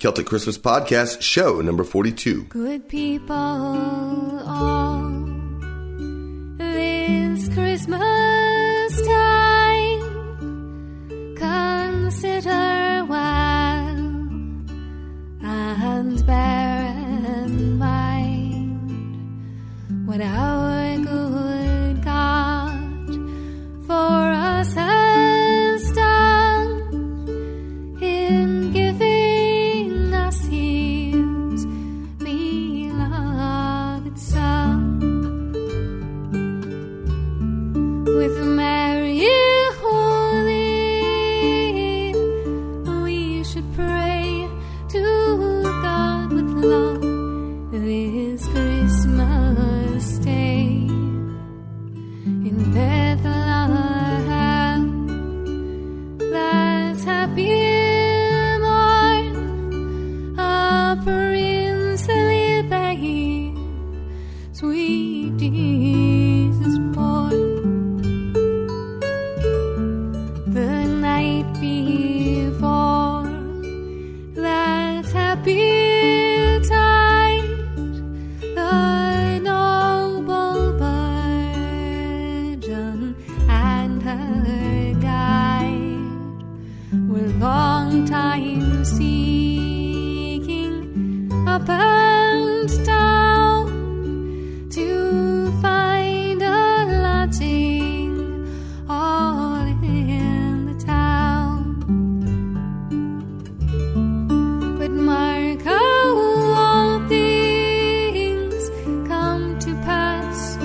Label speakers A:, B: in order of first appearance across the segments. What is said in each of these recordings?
A: Celtic Christmas Podcast, show number 42.
B: Good people all, this Christmas time, consider well and bear in mind what our good God for us has done in giving us His beloved Son. With Mary holy, we should pray to God with love this Christmas day. In Bethlehem, that happy morn, a princely babe, sweet Jesus born. The night before that happy tide, the noble Virgin and her guide were long time seeking up and down to find a lodging all in the town. But mark how all things come to pass,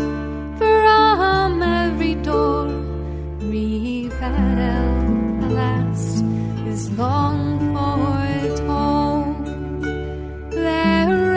B: from every door repelled, alas, is long foretold. There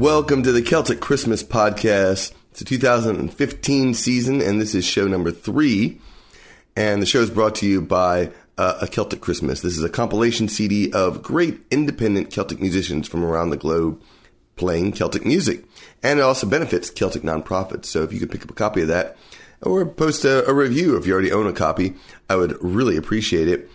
A: Welcome to the Celtic Christmas Podcast. It's a 2015 season, and this is show number 3. And the show is brought to you by A Celtic Christmas. This is a compilation CD of great independent Celtic musicians from around the globe playing Celtic music. And it also benefits Celtic nonprofits. So if you could pick up a copy of that or post a review if you already own a copy, I would really appreciate it.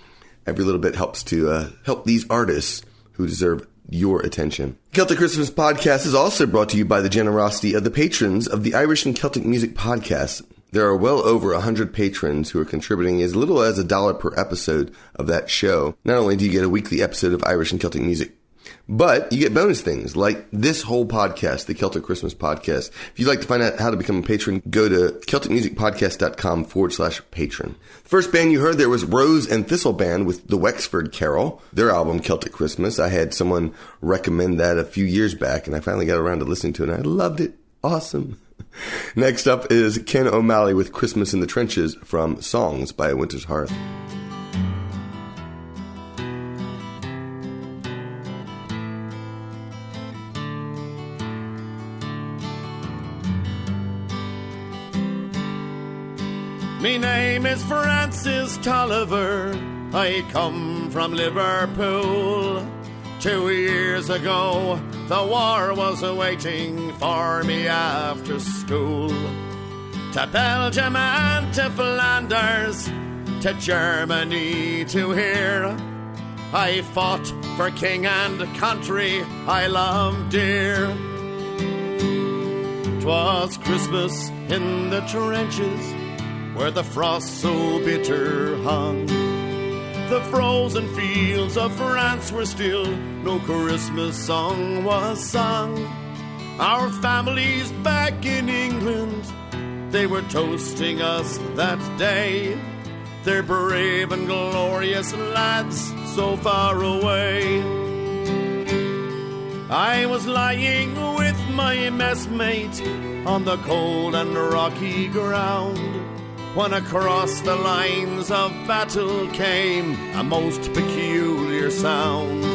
A: Every little bit helps to help these artists who deserve your attention. Celtic Christmas Podcast is also brought to you by the generosity of the patrons of the Irish and Celtic Music Podcast. There are well over 100 patrons who are contributing as little as $1 per episode of that show. Not only do you get a weekly episode of Irish and Celtic music, but you get bonus things like this whole podcast, the Celtic Christmas Podcast. If you'd like to find out how to become a patron, go to CelticMusicPodcast.com/patron. The first band you heard there was Rose and Thistle Band with the Wexford Carol, their album Celtic Christmas. I had someone recommend that a few years back, and I finally got around to listening to it, and I loved it. Awesome. Next up is Ken O'Malley with Christmas in the Trenches from Songs by a Winter's Hearth.
C: Me name is Francis Tolliver, I come from Liverpool. 2 years ago, the war was waiting for me after school. To Belgium and to Flanders, to Germany to here, I fought for king and country I loved dear. 'Twas Christmas in the trenches, where the frost so bitter hung. The frozen fields of France were still, no Christmas song was sung. Our families back in England, they were toasting us that day. They're brave and glorious lads so far away. I was lying with my messmate on the cold and rocky ground, when across the lines of battle came a most peculiar sound.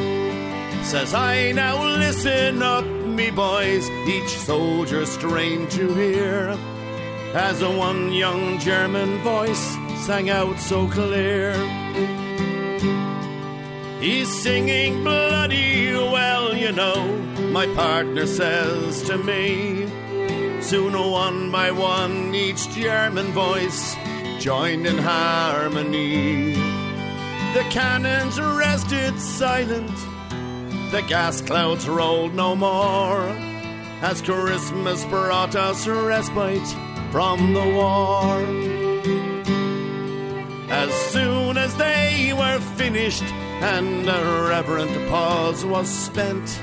C: Says I, now listen up, me boys, each soldier strained to hear, as one young German voice sang out so clear. He's singing bloody well, you know, my partner says to me. Soon one by one each German voice joined in harmony. The cannons rested silent, the gas clouds rolled no more, as Christmas brought us respite from the war. As soon as they were finished and a reverent pause was spent,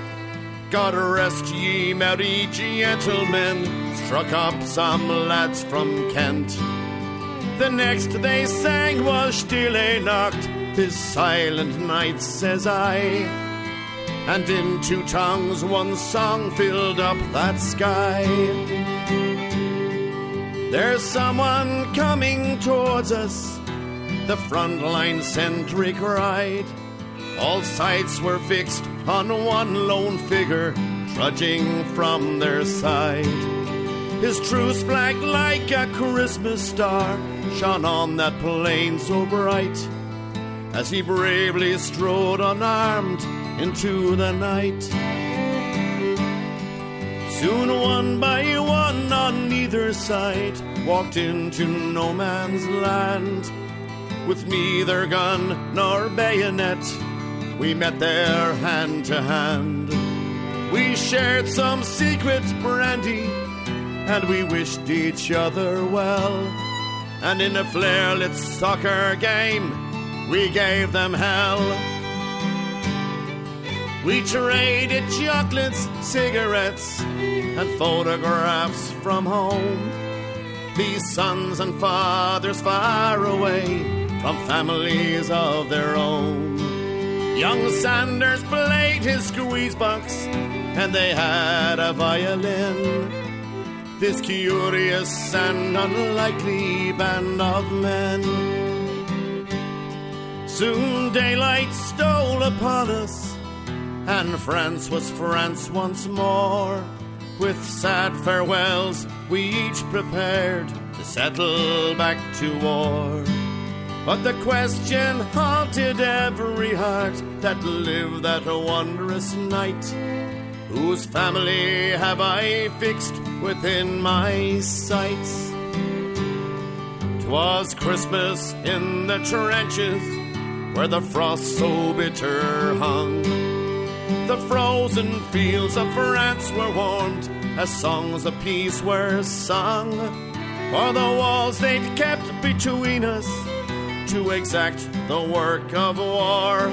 C: God rest ye merry gentlemen, struck up some lads from Kent. The next they sang was Stille Nacht, this silent night, says I, and in 2 tongues one song filled up that sky. There's someone coming towards us, the frontline sentry cried. All sights were fixed on one lone figure trudging from their side. His truce flag like a Christmas star shone on that plain so bright, as he bravely strode unarmed into the night. Soon one by one on either side walked into no man's land. With neither gun nor bayonet, we met there hand to hand. We shared some secret brandy, and we wished each other well. And in a flare-lit soccer game, we gave them hell. We traded chocolates, cigarettes, and photographs from home. These sons and fathers far away from families of their own. Young Sanders played his squeeze box, and they had a violin. This curious and unlikely band of men. Soon daylight stole upon us, and France was France once more. With sad farewells, we each prepared to settle back to war. But the question haunted every heart that lived that wondrous night: whose family have I fixed within my sights? 'Twas Christmas in the trenches, where the frost so bitter hung. The frozen fields of France were warmed as songs of peace were sung. For the walls they'd kept between us to exact the work of war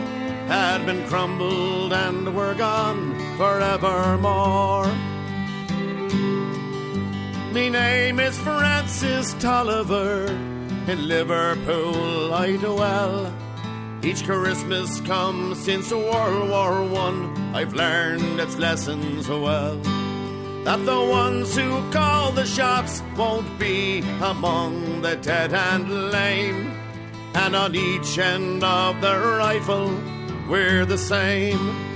C: had been crumbled and were gone forevermore. Me name is Francis Tolliver, in Liverpool I dwell. Each Christmas come since World War I, I've learned its lessons well. That the ones who call the shots won't be among the dead and lame, and on each end of the rifle we're the same.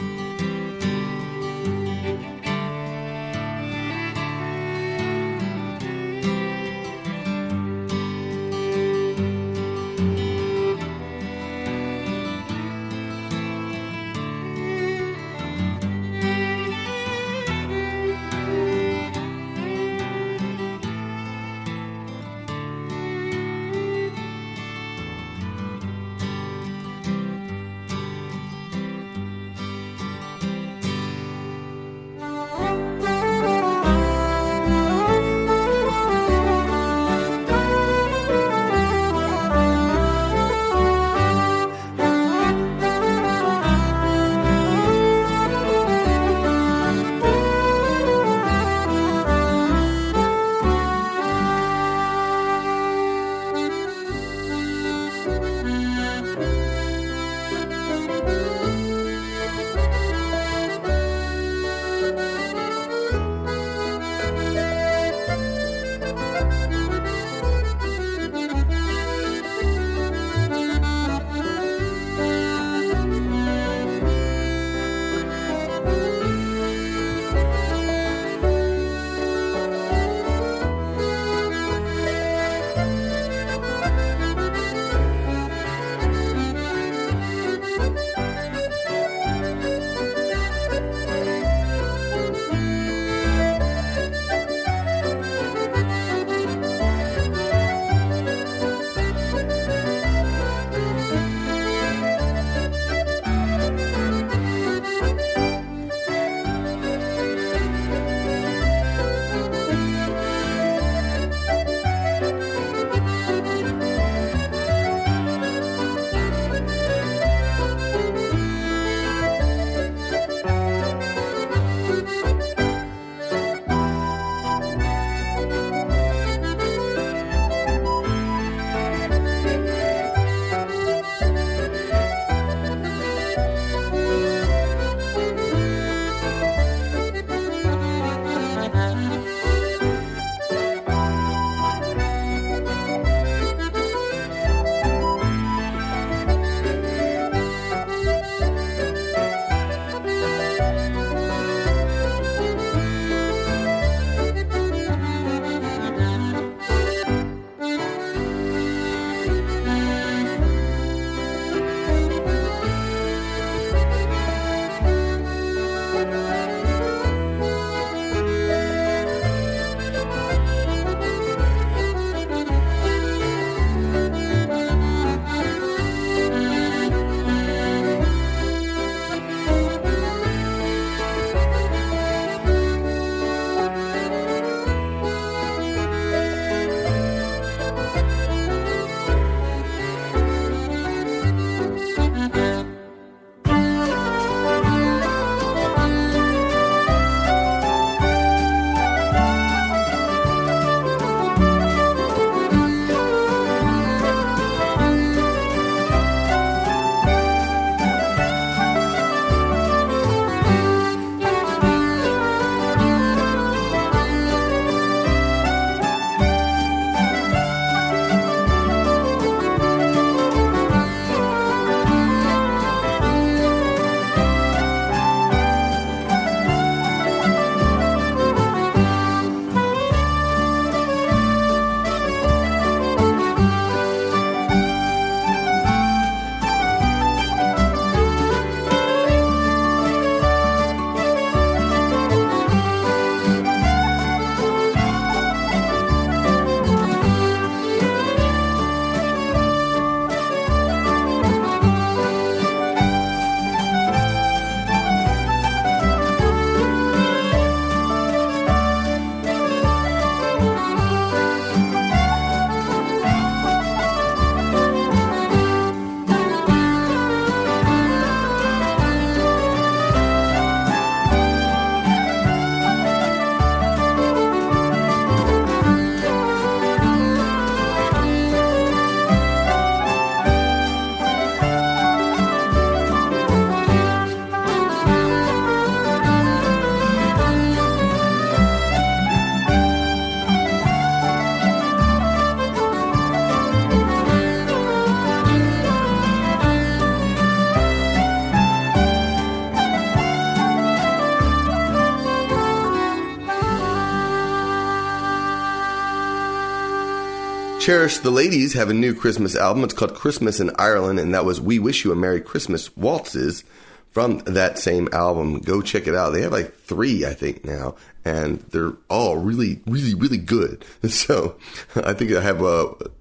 A: Cherish the Ladies have a new Christmas album. It's called Christmas in Ireland, and that was We Wish You a Merry Christmas, Waltzes, from that same album. Go check it out. They have like 3, I think, now, and they're all really, really, really good. So I think I have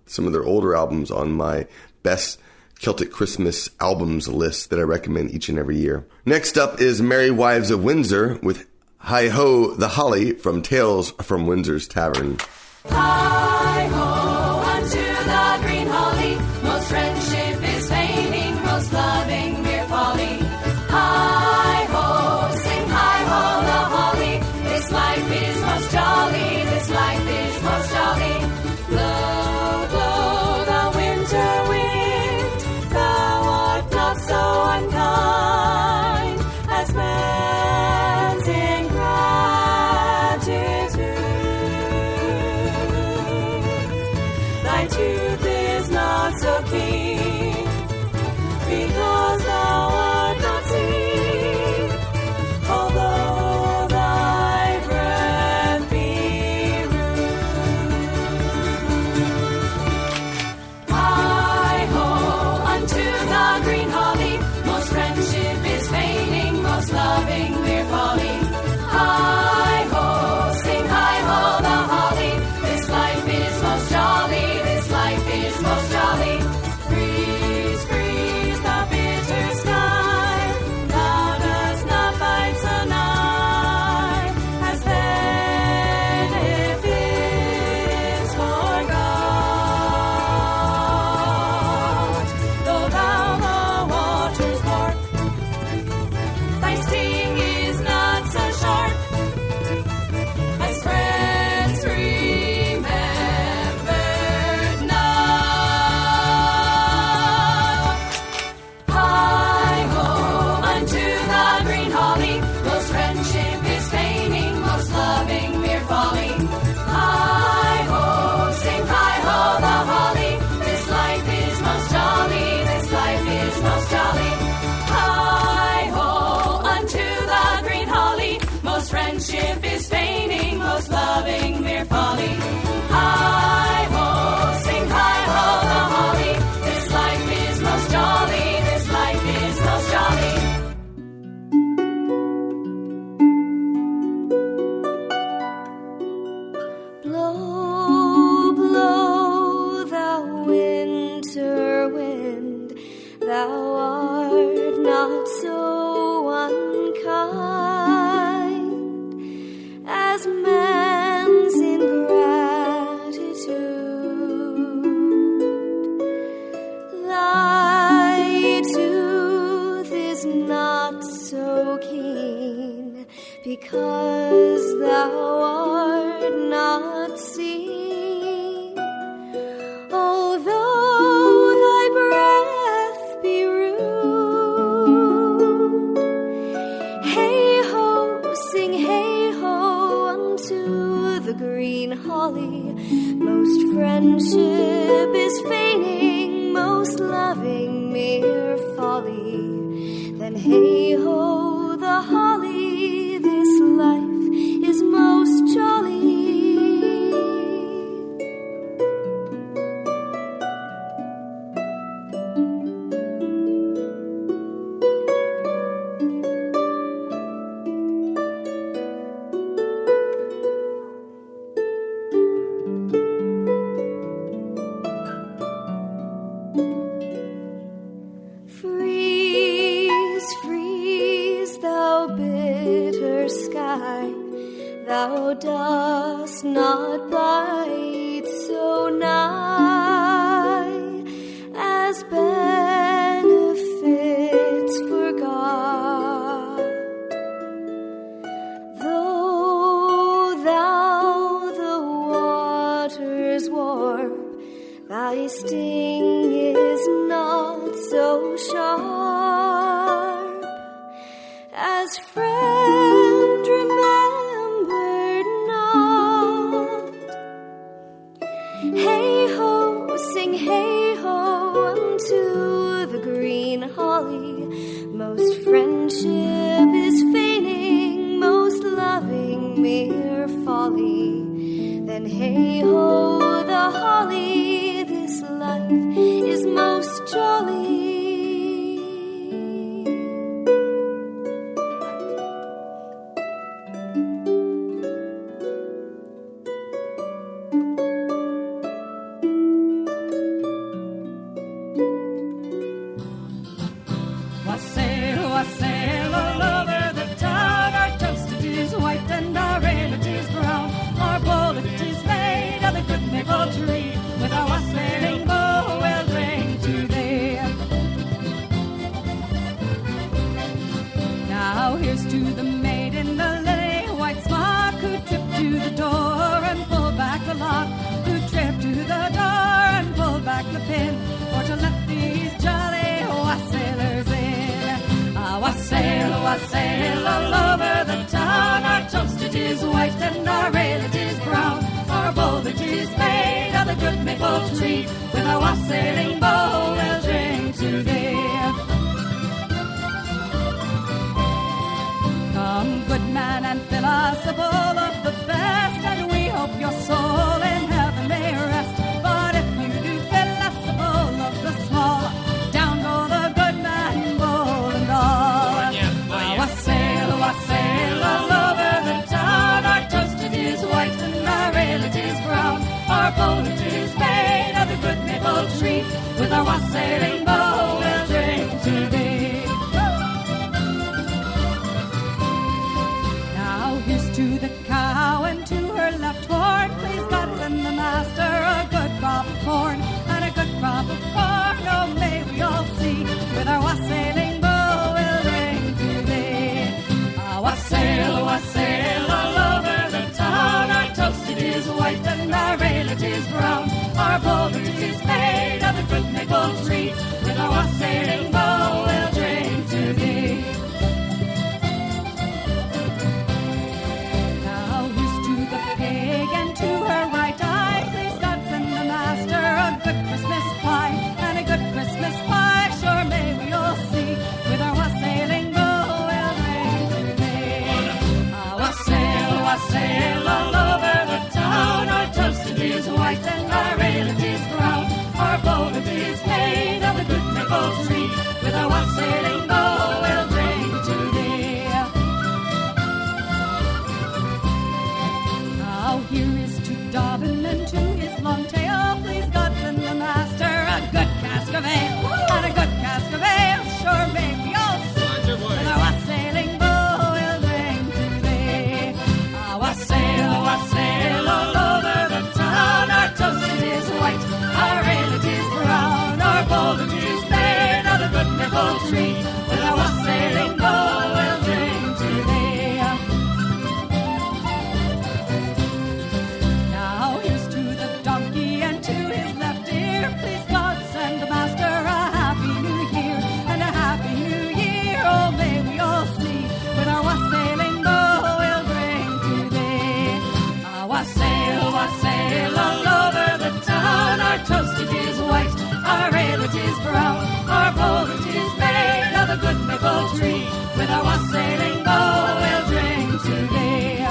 A: some of their older albums on my best Celtic Christmas albums list that I recommend each and every year. Next up is Merry Wives of Windsor with Heigh Ho the Holly from Tales from Windsor's Tavern.
B: Heigh ho, unto the green holly, most friendship is feigning, most loving mere folly. Heigh ho, sing heigh ho the holly, this life is most jolly, this life is most jolly. Blow, blow the winter wind, thou art not so unkind as man's ingratitude. Thy tooth is not so keen, because thou art not seen, although thy breath be rude. Heigh ho, unto the green holly, most friendship is feigning, most loving mere folly. Heigh ho, sing heigh ho the holly, this life is most jolly, this life is most jolly. Freeze, freeze the bitter sky, thou dost not bite so nigh, as benefits forgot. Though thou the waters warp, thy sting is not so sharp, as friends remembered not. Heigh ho, unto the green holly, most friendship is feigning, most loving mere folly. Heigh ho, sing heigh ho the holly, this life is most jolly, this life is most jolly. Heigh ho, unto the green holly, most friendship is feigning, most loving mere folly. Heigh ho, sing heigh ho the holly, this life is most jolly, this life is most jolly. Blow, blow thou winter wind, thou art not so unkind as man's ingratitude. Thy tooth is not so keen, because thou art not seen, although thy breath be rude. Hey ho, sing hey ho unto the green holly, most friendship is feigning, most loving mere folly. Then hey ho the holly, this life is most jolly. Freeze, freeze, thou bitter sky, thou dost not bite so nigh, as benefits forgot. Though thou the waters warp, thy sting is not so sharp, as friend remembered not. Hey ho, sing hey ho unto the green holly, most friendship is feigning, most loving mere folly. Then hey ho the holly, wassail all over the town. Our toasted is white and our ale it is brown. Our bowl it is made of the good maple tree. With our wassailing bow we'll drink today. Now here's to the maid in the lily white smock, who tripped to the door and pulled back the lock, who tripped to the door and pulled back the pin, for to let these jolly wassailers in. Wassail, wassail all over the town. Our toast it is white and our ale it is brown. Our bowl it is made of the good maple tree. With our wassailing bowl we'll drink today. Come, good man, and fill us a bowl of the best, and we hope your soul in heaven may rest. But if you do fill us a bowl of the small, down go the good man, bowl and all. Wassail, wassail all over the town. Our toast it is white and our ale it is brown. Our bowl it is made of the good maple tree. With our wassailing bowl we'll drink today. Here's to the cow and to her left horn. Please God send the master a good crop of corn, and a good crop of corn, oh may we all see. With our wassailing bowl we'll drink today. Wassail, wassail all over the town. Our toast it is white and our ale it is brown. Our bowl it is made of the good maple tree. With our wassailing bowl we'll drink today. And to her right eye, please God send the master a good Christmas pie, and a good Christmas pie, sure may we all see. With our wassailing bowl we'll drink today. Wassail, wassail all over the town. Our toast it is white and our ale it is brown. Our bowl it is made of the good maple tree. With our wassailing bowl we'll drink today. Here is to Dobbin and to his long tail. Please God send the master a good cask of ale, and a good cask of ale, sure may we all see. With our wassailing bowl we'll drink today. Wassail, wassail all over the town. Our toast it is white, our ale it is brown. Our bowl it is made of the good maple tree. With our wassailing bowl we'll drink today. Wassail all over the town. Our toast it is white, our ale it is brown. Our bowl it is made of the good maple tree. With our wassailing bowl we'll drink today.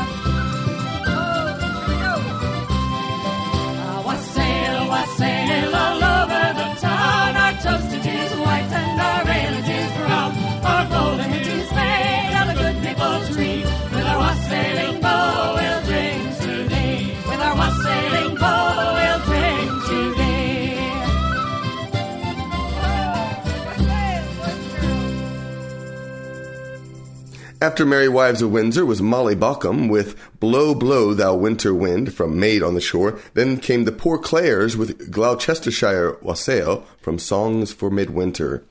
B: Wassail, wassail all over the town. Our toast it is white and our ale it is brown. Our bowl it is made of the good maple tree. With our wassailing bowl we'll drink today. With our wassailing bowl we'll drink today.
A: After Merry Wives of Windsor was Molly Bauckham with Blow, Blow, Thou Winter Wind from Maid on the Shore. Then came the Poor Clares with Gloucestershire Wassail from Songs for Midwinter.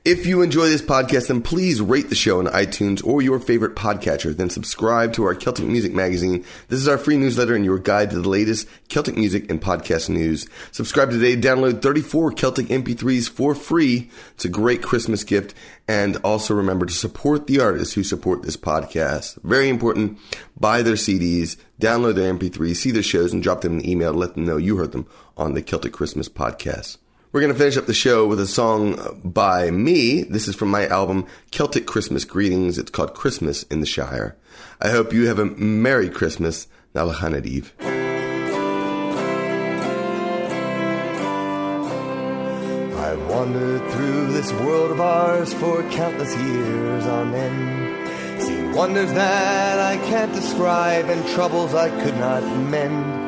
A: If you enjoy this podcast, then please rate the show on iTunes or your favorite podcatcher. Then subscribe to our Celtic Music magazine. This is our free newsletter and your guide to the latest Celtic music and podcast news. Subscribe today. Download 34 Celtic MP3s for free. It's a great Christmas gift. And also remember to support the artists who support this podcast. Very important. Buy their CDs, download their MP3s, see their shows, and drop them an email to let them know you heard them on the Celtic Christmas Podcast. We're going to finish up the show with a song by me. This is from my album, Celtic Christmas Greetings. It's called Christmas in the Shire. I hope you have a Merry Christmas. Now, Lachanad Eve.
D: I've wandered through this world of ours for countless years on end. Seen wonders that I can't describe and troubles I could not mend.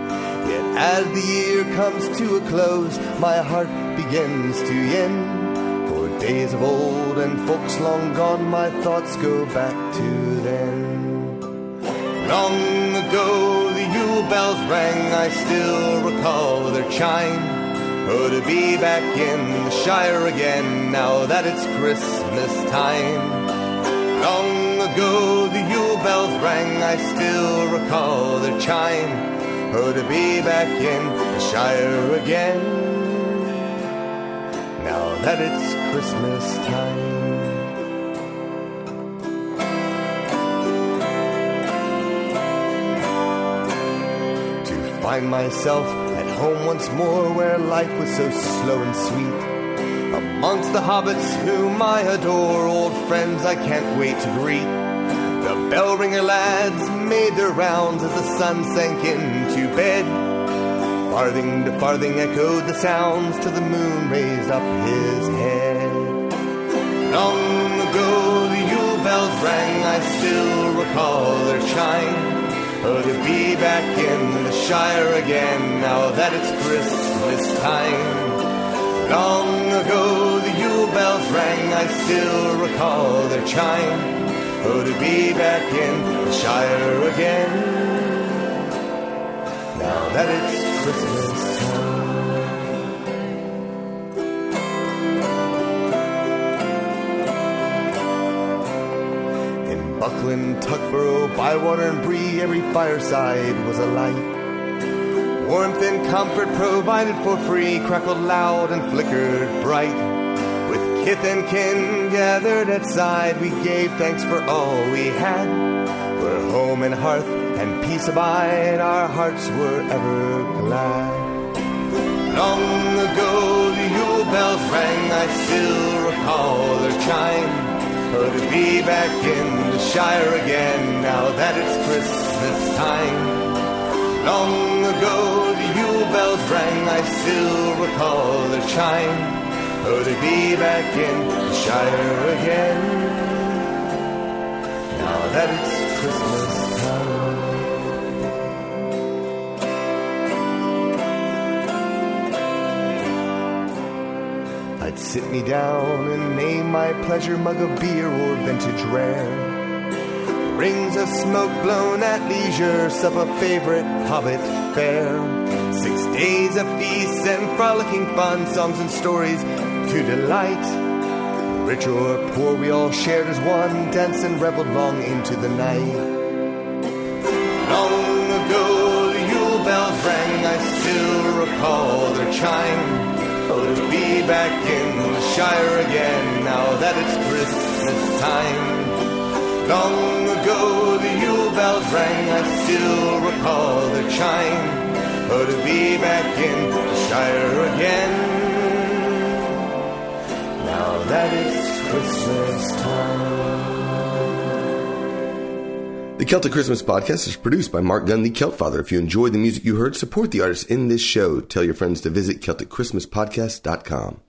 D: Yet as the year comes to a close, my heart begins to yen. For days of old and folks long gone, my thoughts go back to then. Long ago the Yule bells rang, I still recall their chime. Oh, to be back in the Shire again, now that it's Christmas time. Long ago the Yule bells rang, I still recall their chime. Oh, to be back in the Shire again, now that it's Christmas time. To find myself at home once more, where life was so slow and sweet, amongst the hobbits whom I adore, old friends I can't wait to greet. The bell ringer lads made their rounds as the sun sank into bed. Farthing to farthing echoed the sounds till the moon raised up his head. Long ago the Yule bells rang, I still recall their chime. Oh, to be back in the Shire again, now that it's Christmas time. Long ago the Yule bells rang, I still recall their chime. Oh, to be back in the Shire again, now that it's Christmas time. In Buckland, Tuckborough, Bywater and Bree, every fireside was alight. Warmth and comfort provided for free crackled loud and flickered bright. With kith and kin gathered at side, we gave thanks for all we had. Where home and hearth and peace abide, our hearts were ever glad. Long ago the Yule bells rang, I still recall their chime. Oh, to be back in the Shire again, now that it's Christmas time. Long ago the Yule bells rang, I still recall their chime. Oh, to be back in the Shire again, now that it's Christmas time. I'd sit me down and name my pleasure, mug of beer or vintage rare. Rings of smoke blown at leisure, sup a favourite hobbit fare. 6 days of feasts and frolicking fun, songs and stories to delight. Rich or poor, we all shared as one, danced and revelled long into the night. Long ago the Yule bells rang, I still recall their chime. Oh, to be back in the Shire again, now that it's Christmas time. Long ago the Yule bells rang, I still recall their chime. Oh, to be back in the Shire again, now that it's Christmas time.
A: The Celtic Christmas Podcast is produced by Marc Gunn, the Celt Father. If you enjoyed the music you heard, support the artists in this show. Tell your friends to visit CelticChristmasPodcast.com.